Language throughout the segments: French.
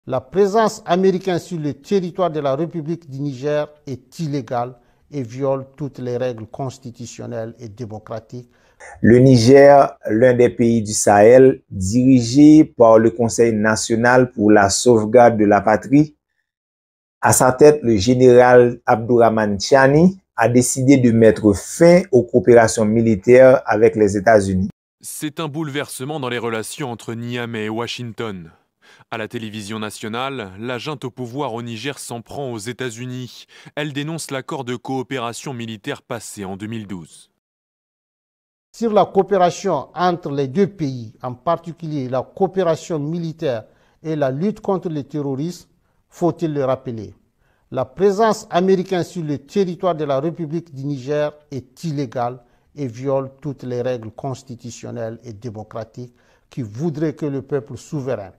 La présence américaine sur le territoire de la République du Niger est illégale et viole toutes les règles constitutionnelles et démocratiques. Le Niger, l'un des pays du Sahel, dirigé par le Conseil national pour la sauvegarde de la patrie, à sa tête, le général Abdourahmane Tiani a décidé de mettre fin aux coopérations militaires avec les États-Unis. C'est un bouleversement dans les relations entre Niamey et Washington. À la télévision nationale, la junte au pouvoir au Niger s'en prend aux États-Unis. Elle dénonce l'accord de coopération militaire passé en 2012. Sur la coopération entre les deux pays, en particulier la coopération militaire et la lutte contre le terrorisme, faut-il le rappeler, la présence américaine sur le territoire de la République du Niger est illégale et viole toutes les règles constitutionnelles et démocratiques qui voudraient que le peuple souverain,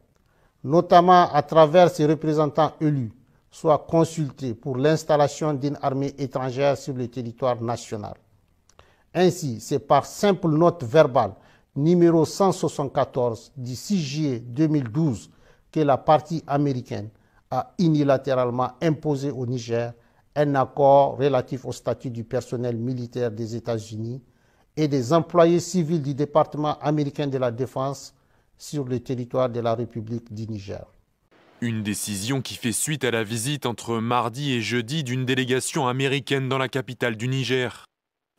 notamment à travers ses représentants élus, soit consulté pour l'installation d'une armée étrangère sur le territoire national. Ainsi, c'est par simple note verbale numéro 174 du 6 juillet 2012 que la partie américaine a unilatéralement imposé au Niger un accord relatif au statut du personnel militaire des États-Unis et des employés civils du département américain de la Défense sur le territoire de la République du Niger. Une décision qui fait suite à la visite entre mardi et jeudi d'une délégation américaine dans la capitale du Niger.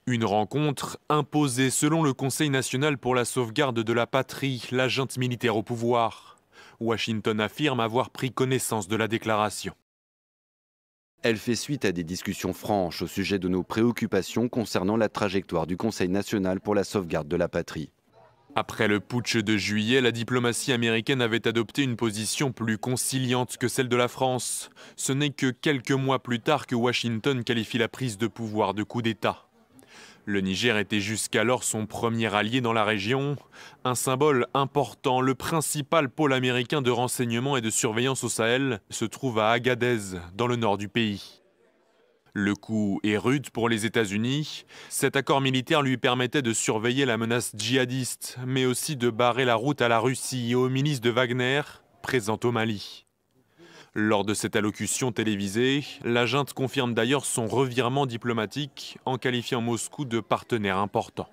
Une rencontre imposée selon le Conseil national pour la sauvegarde de la patrie, la junte militaire au pouvoir. Washington affirme avoir pris connaissance de la déclaration. Elle fait suite à des discussions franches au sujet de nos préoccupations concernant la trajectoire du Conseil national pour la sauvegarde de la patrie. Après le putsch de juillet, la diplomatie américaine avait adopté une position plus conciliante que celle de la France. Ce n'est que quelques mois plus tard que Washington qualifie la prise de pouvoir de coup d'État. Le Niger était jusqu'alors son premier allié dans la région, un symbole important. Le principal pôle américain de renseignement et de surveillance au Sahel se trouve à Agadez, dans le nord du pays. Le coup est rude pour les États-Unis. Cet accord militaire lui permettait de surveiller la menace djihadiste, mais aussi de barrer la route à la Russie et aux milices de Wagner, présentes au Mali. Lors de cette allocution télévisée, la junte confirme d'ailleurs son revirement diplomatique en qualifiant Moscou de partenaire important.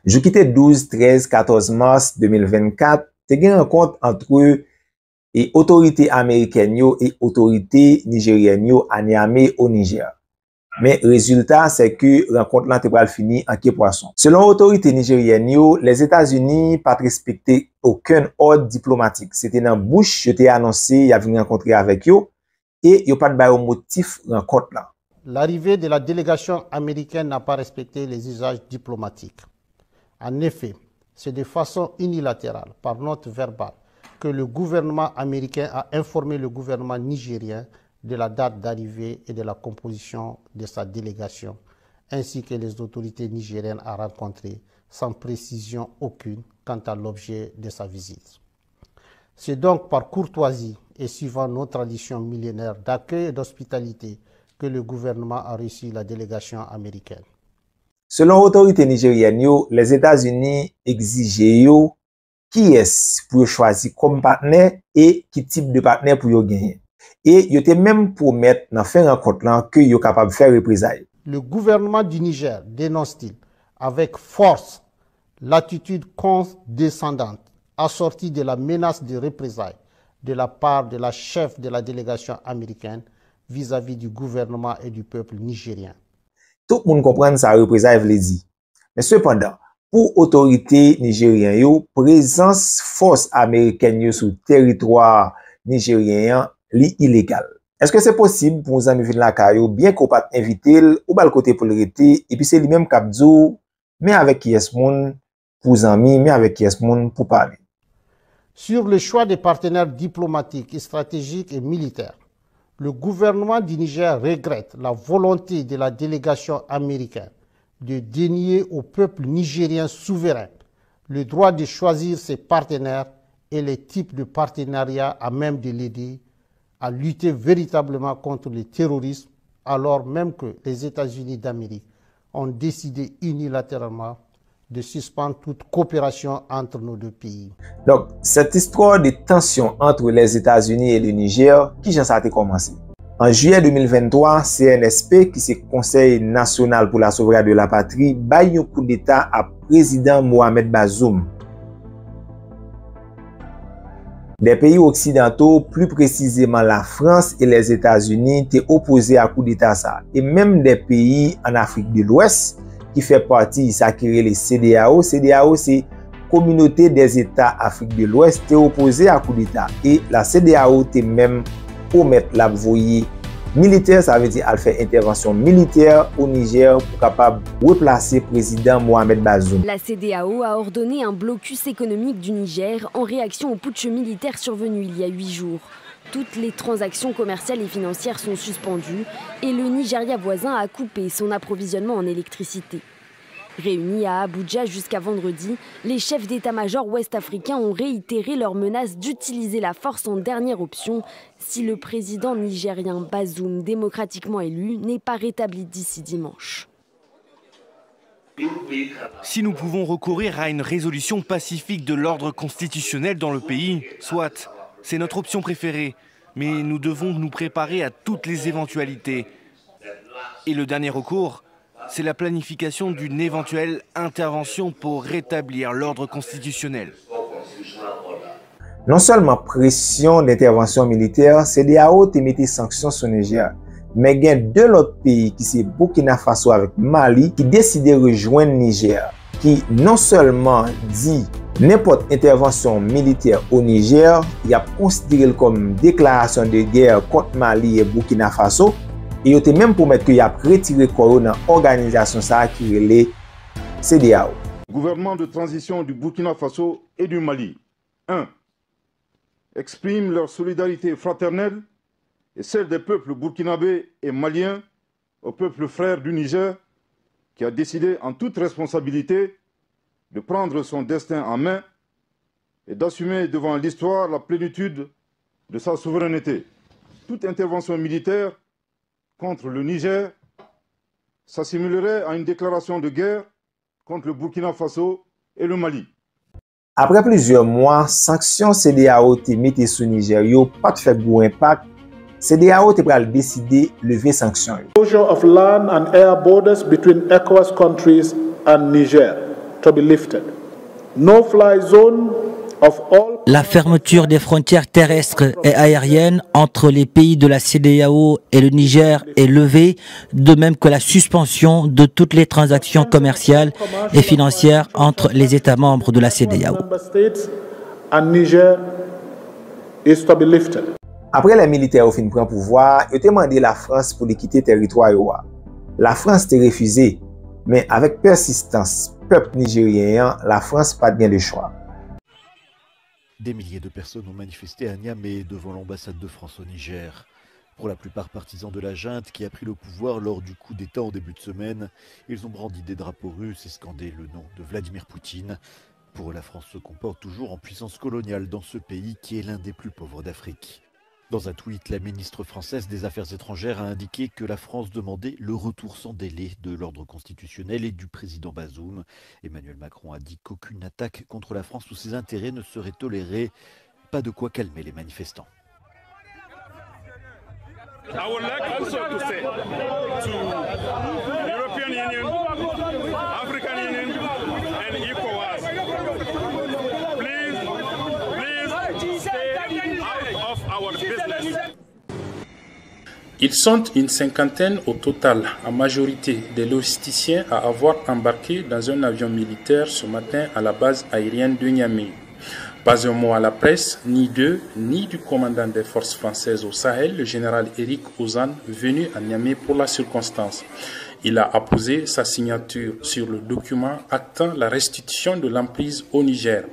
Je quittais 12, 13, 14 mars 2024. Te gen rencontre entre et autorités américaines et autorités nigériennes à Niamey au Niger. Mais résultat, c'est que rencontre là te pral fini en quai poisson. Selon autorités nigériennes, les États-Unis pas respecté aucun ordre diplomatique. C'était dans bouche, je t'ai annoncé, il y a venu rencontrer avec eux et il n'y a pas de bail au motif rencontre là. L'arrivée de la délégation américaine n'a pas respecté les usages diplomatiques. En effet, c'est de façon unilatérale, par note verbale, que le gouvernement américain a informé le gouvernement nigérien de la date d'arrivée et de la composition de sa délégation, ainsi que les autorités nigériennes à rencontrer, sans précision aucune quant à l'objet de sa visite. C'est donc par courtoisie et suivant nos traditions millénaires d'accueil et d'hospitalité que le gouvernement a reçu la délégation américaine. Selon l'autorité nigérienne, les États-Unis exigeaient qui est pour choisir comme partenaire et qui type de partenaire pour gagner. Et ils étaient même promettre dans fin rencontre là que yo capable de faire représailles. Le gouvernement du Niger dénonce-t-il avec force l'attitude condescendante assortie de la menace de représailles de la part de la chef de la délégation américaine vis-à-vis du gouvernement et du peuple nigérien. Tout le monde comprend ça représailles veut dire. Mais cependant, pour autorité nigérienne, présence force américaine sur le territoire nigérien li illégal. Est-ce que c'est possible pour nous amis venir la caillou bien qu'on pas inviter ou bas le côté pour le rester et puis c'est lui-même qui dit mais avec qui est moun pour amis mais avec qui est moun pour parler. Sur le choix des partenaires diplomatiques, stratégiques et militaires, le gouvernement du Niger regrette la volonté de la délégation américaine de dénier au peuple nigérien souverain le droit de choisir ses partenaires et les types de partenariats à même de l'aider à lutter véritablement contre le terrorisme, alors même que les États-Unis d'Amérique ont décidé unilatéralement de suspendre toute coopération entre nos deux pays. Donc, cette histoire de tension entre les États-Unis et le Niger, qui j'en a commencé? En juillet 2023, CNSP, qui c'est Conseil national pour la sauvegarde de la patrie, baille un coup d'État à président Mohamed Bazoum. Des pays occidentaux, plus précisément la France et les États-Unis, étaient opposés à coup d'État ça. Et même des pays en Afrique de l'Ouest, qui fait partie, ça qui est les CEDEAO. CEDEAO, c'est Communauté des États Afrique de l'Ouest, étaient opposés à coup d'État. Et la CEDEAO était même pour mettre la voie militaire, ça veut dire elle fait intervention militaire au Niger pour capable replacer le président Mohamed Bazoum. La CEDEAO a ordonné un blocus économique du Niger en réaction au putsch militaire survenu il y a 8 jours. Toutes les transactions commerciales et financières sont suspendues et le Nigeria voisin a coupé son approvisionnement en électricité. Réunis à Abuja jusqu'à vendredi, les chefs d'état-major ouest-africains ont réitéré leur menace d'utiliser la force en dernière option si le président nigérien Bazoum, démocratiquement élu, n'est pas rétabli d'ici dimanche. Si nous pouvons recourir à une résolution pacifique de l'ordre constitutionnel dans le pays, soit, c'est notre option préférée, mais nous devons nous préparer à toutes les éventualités. Et le dernier recours, c'est la planification d'une éventuelle intervention pour rétablir l'ordre constitutionnel. Non seulement pression d'intervention militaire, CEDEAO te mis des sanctions sur le Niger, mais il y a deux autres pays qui sont Burkina Faso avec Mali qui décident de rejoindre le Niger, qui non seulement dit n'importe intervention militaire au Niger, il a considéré comme déclaration de guerre contre Mali et Burkina Faso. Et il a même promis qu'il a retiré dans l'organisation qui est la CEDEAO. Gouvernement de transition du Burkina Faso et du Mali. 1. Expriment leur solidarité fraternelle et celle des peuples burkinabés et maliens au peuple frère du Niger qui a décidé en toute responsabilité de prendre son destin en main et d'assumer devant l'histoire la plénitude de sa souveraineté. Toute intervention militaire contre le Niger s'assimilerait à une déclaration de guerre contre le Burkina Faso et le Mali. Après plusieurs mois, sanctions CEDEAO te mises sur Niger, yo pas de fait gros impact. CEDEAO te pral décider lever sanctions. Closure of land and air borders between ECOWAS countries and Niger to be lifted. No fly zone of all. La fermeture des frontières terrestres et aériennes entre les pays de la CEDEAO et le Niger est levée, de même que la suspension de toutes les transactions commerciales et financières entre les États membres de la CEDEAO. Après les militaires ont fini de prendre pouvoir, ils ont demandé la France pour quitter le territoire. La France a refusé, mais avec persistance, peuple nigérien, la France n'a pas bien le choix. Des milliers de personnes ont manifesté à Niamey devant l'ambassade de France au Niger. Pour la plupart partisans de la junte qui a pris le pouvoir lors du coup d'État en début de semaine, ils ont brandi des drapeaux russes et scandé le nom de Vladimir Poutine. Pour eux, la France se comporte toujours en puissance coloniale dans ce pays qui est l'un des plus pauvres d'Afrique. Dans un tweet, la ministre française des Affaires étrangères a indiqué que la France demandait le retour sans délai de l'ordre constitutionnel et du président Bazoum. Emmanuel Macron a dit qu'aucune attaque contre la France ou ses intérêts ne serait tolérée. Pas de quoi calmer les manifestants. I would like also to say to the European Union, African Union and ECOWAS, please stay out of our business. Ils sont une cinquantaine au total, en majorité des logisticiens à avoir embarqué dans un avion militaire ce matin à la base aérienne de Niamey. Pas un mot à la presse, ni d'eux, ni du commandant des forces françaises au Sahel, le général Éric Ozan, venu à Niamey pour la circonstance. Il a apposé sa signature sur le document actant la restitution de l'emprise au Niger.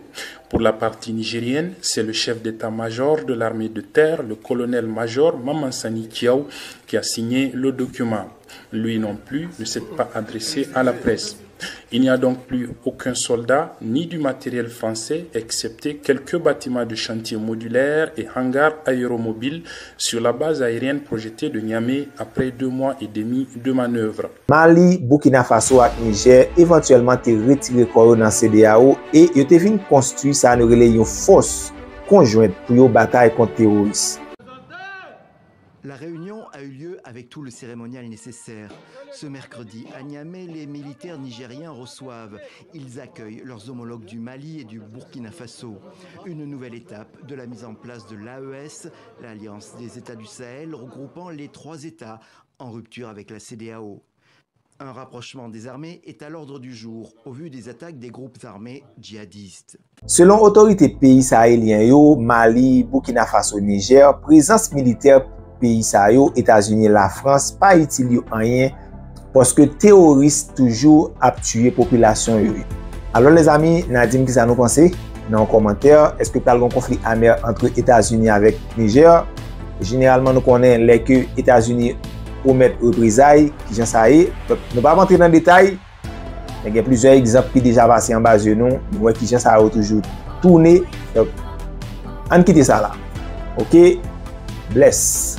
Pour la partie nigérienne, c'est le chef d'état-major de l'armée de terre, le colonel-major Mamansani Kiaou, qui a signé le document. Lui non plus ne s'est pas adressé à la presse. Il n'y a donc plus aucun soldat ni du matériel français, excepté quelques bâtiments de chantier modulaires et hangars aéromobiles sur la base aérienne projetée de Niamey après 2 mois et demi de manœuvre. Mali, Burkina Faso et Niger éventuellement te retiré dans la CEDEAO et ils te fin construit ça nous relais une force conjointe pour bataille contre les terroristes. La réunion a eu lieu avec tout le cérémonial nécessaire. Ce mercredi, à Niamey, les militaires nigériens reçoivent. Ils accueillent leurs homologues du Mali et du Burkina Faso. Une nouvelle étape de la mise en place de l'AES, l'Alliance des États du Sahel, regroupant les 3 États en rupture avec la CEDEAO. Un rapprochement des armées est à l'ordre du jour, au vu des attaques des groupes armés djihadistes. Selon autorités pays sahéliens, Mali, Burkina Faso, Niger, présence militaire pays sahéliens, États-Unis et la France, pas utilisé rien parce que terroristes toujours a tué population. Alors les amis, Nadim, qui ça nous pense dans les commentaires, est-ce que tu as un conflit amer entre États-Unis avec Niger? Généralement, nous connaissons les que États-Unis promettent représailles, qui j'en sais. Ne vais pas rentrer dans le détail. Il y a plusieurs exemples qui sont déjà passés en bas de nous. Nous voyons qui j'en sais toujours tourner. Donc, on quitte ça là. Ok? Bless.